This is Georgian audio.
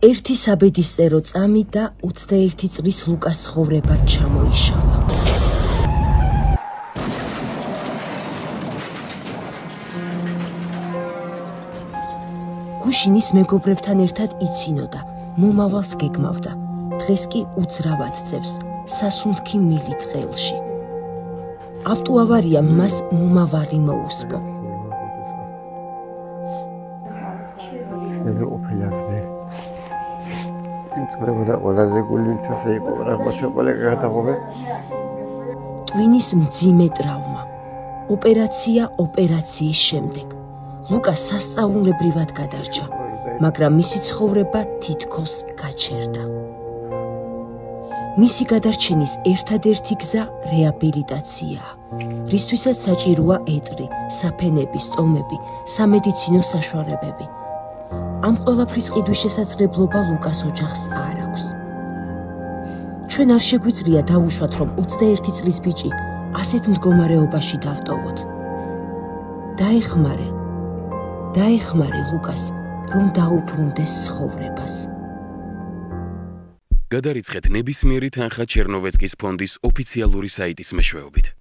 ერთი საბედისწერო წამი და 21 წლის ლუკას ცხოვრება ჩამოიშალა. გუშინის მეგობრებთან ერთად იცინოდა, მომავალს გეგმავდა. დღეს კი უძრავად წევს, სასუნთქი მილით ყელში. ავტოავარიამ მას მომავალი მოუსპო. ტვინის მძიმე ტრავმა. ოპერაცია ოპერაციის შემდეგ. ლუკა სასწაულებრივად გადარჩა, მაგრამ მისი ცხოვრება თითქოს გაჩერდა. მისი გადარჩენის ერთადერთი გზა რეაბილიტაციაა, რისთვისაც საჭიროა ეტრი, საფენები, სტომები, სამედიცინო საშუალებები. ამ ყველაფრის ყიდვის შესაძლებლობა ლუკას ოჯახს არ აქვს. ჩვენ არ შეგვიძლია დავუშვათ, რომ 21 წლის ბიჭი ასეთ მდგომარეობაში დავტოვოთ. დაეხმარე ლუკას, რომ დაუბრუნდეს ცხოვრებას. გადარიცხეთ ნებისმიერი თანხა ჩერნოვეცკის ფონდის ოფიციალური საიტის მეშვეობით.